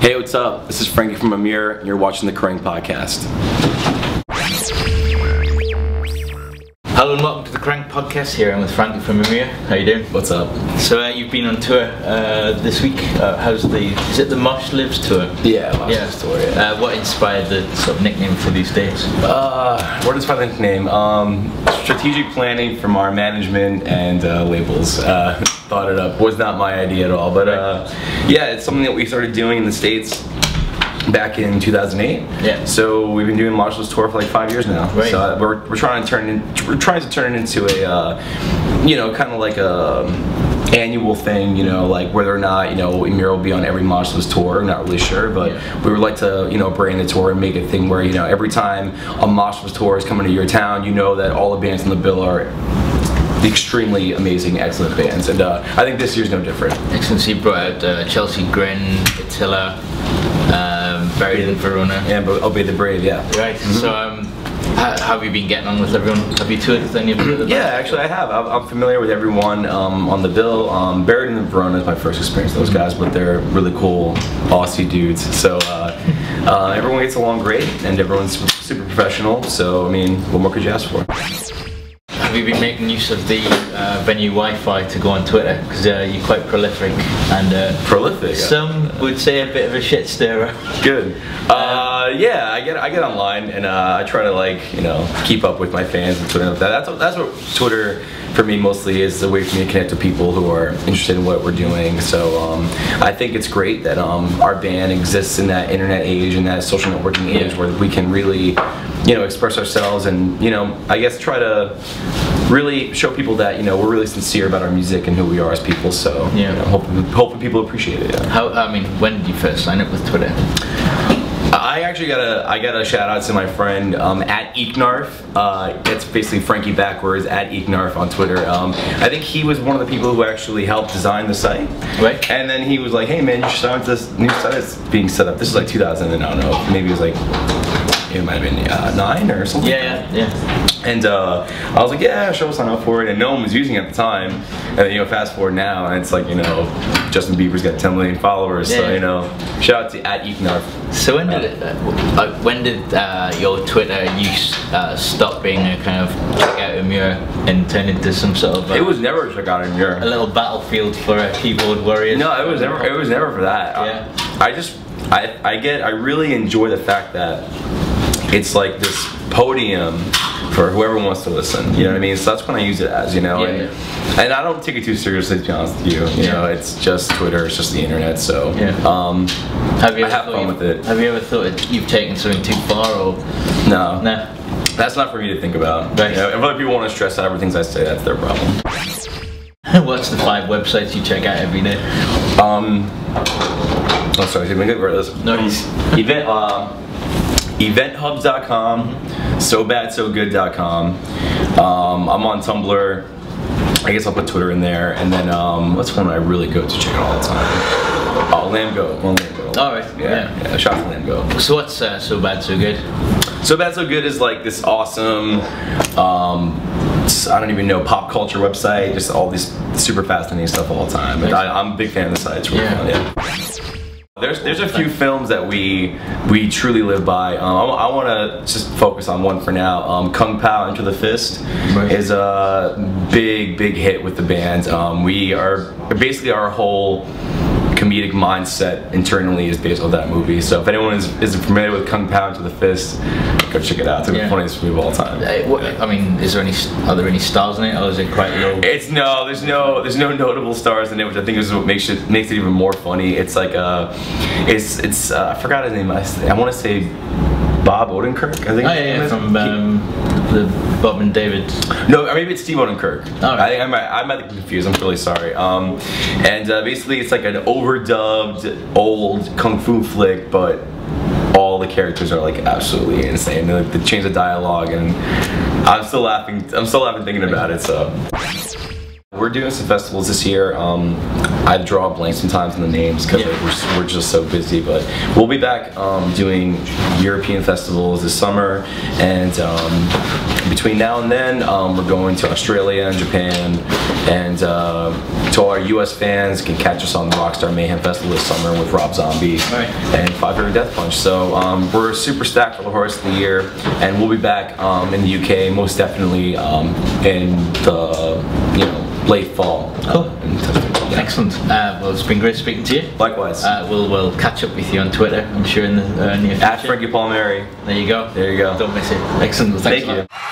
Hey, what's up? This is Frankie from Emmure, and you're watching the Kerrang podcast. Hello and welcome to the Kerrang podcast. Here I'm with Frankie from Emmure. How you doing? What's up? So you've been on tour this week. Is it the Mosh Lives tour? Yeah, Mosh Lives tour, yeah. What inspired the sort of nickname for these dates? What inspired the nickname? Strategic planning from our management and labels. Thought it up. Was not my idea at all, but yeah, it's something that we started doing in the States back in 2008. Yeah. So we've been doing Mosh Lives tour for like 5 years now. Right. So we're trying to turn it into a kind of like a annual thing, like whether or not, Emmure will be on every Mosh Lives tour, not really sure, but we would like to, brand the tour and make it a thing where, every time a Mosh Lives tour is coming to your town, that all the bands on the bill are extremely amazing, excellent bands, and I think this year's no different. Excellent. So you brought out Chelsea Grin, Attila, Buried in Verona. And Obey the Brave, yeah. Right. So how have you been getting on with everyone? Have you toured with any of them? Yeah, actually I have. I'm familiar with everyone on the bill. Buried in Verona is my first experience with those guys, but they're really cool Aussie dudes. So everyone gets along great, and everyone's super professional. So I mean, what more could you ask for? Have you been making use of the venue Wi-Fi to go on Twitter? Because you're quite prolific, and prolific. Some would say a bit of a shit stirrer. Good. Yeah, I get online, and I try to keep up with my fans and Twitter. That's what Twitter for me mostly is, a way for me to connect with people who are interested in what we're doing. So I think it's great that our band exists in that internet age and that social networking age where we can really express ourselves and I guess try to really show people that we're really sincere about our music and who we are as people. So hopefully people appreciate it. Yeah. When did you first sign up with Twitter? I actually got a shout out to my friend at Eeknarf. It's basically Frankie backwards, at Eeknarf on Twitter. I think he was one of the people who actually helped design the site. Right. And then he was like, "Hey man, you should sign up to this new site that's being set up." This is like 2000, and I don't know, maybe it was like, it might have been 9 or something. Yeah. And I was like, yeah, sure, we'll sign up for it. And no one was using it at the time. And then, fast forward now, and it's like, Justin Bieber's got 10 million followers. So, shout out to at Eeknarf. So when did your Twitter use stop being a kind of check out Emmure and turn into some sort of it was never check out Emmure. A little battlefield for keyboard warriors? No, it was never for that. Yeah. I really enjoy the fact that it's like this podium for whoever wants to listen. You know what I mean? So that's when I use it as, and I don't take it too seriously, to be honest with you. It's just Twitter, it's just the internet. So have fun with it. Have you ever thought you've taken something too far, or no? That's not for me to think about. Right. If other people want to stress out everything I say, that's their problem. What's the 5 websites you check out every day? Oh, sorry, let me get rid of this. No. Eventhubs.com, SoBadSoGood.com. I'm on Tumblr. I guess I'll put Twitter in there. And then what's one I really go to check out all the time? Oh, Lambgo. Alright. Yeah. Shout out to Lambgo. So what's So Bad So Good? So Bad So Good is like this awesome, I don't even know, pop culture website. Just all these super fascinating stuff all the time. And I'm a big fan of the site. It's really fun. Yeah. There's a few films that we truly live by. I want to just focus on one for now. Kung Pao Enter the Fist is a big hit with the band. We are basically, our whole comedic mindset internally is based on that movie. So if anyone isn't familiar with Kung Pao Enter the Fist, go check it out. It's the funniest movie of all time. I mean, are there any stars in it, or is it quite low? There's no notable stars in it, which I think is what makes it even more funny. It's like I forgot his name. I want to say Bob Odenkirk, I think. From the Bob and David. No, maybe it's Steve Odenkirk. Oh, right. I might be confused. I'm really sorry. And basically, it's like an overdubbed old kung fu flick, but all the characters are like absolutely insane. They change the dialogue, and I'm still laughing thinking about it. So we're doing some festivals this year. I draw a blank sometimes in the names because we're just so busy, but we'll be back doing European festivals this summer, and between now and then we're going to Australia and Japan and to So our US fans can catch us on the Rockstar Mayhem Festival this summer with Rob Zombie and Five Finger Death Punch. So we're super stacked for the rest of the year, and we'll be back in the UK most definitely in the late fall. Cool. Excellent. Well, it's been great speaking to you. Likewise. We'll catch up with you on Twitter, I'm sure, in the near future. At Frankie Palmieri. There you go. There you go. Don't miss it. Excellent. Well, thanks Thank you.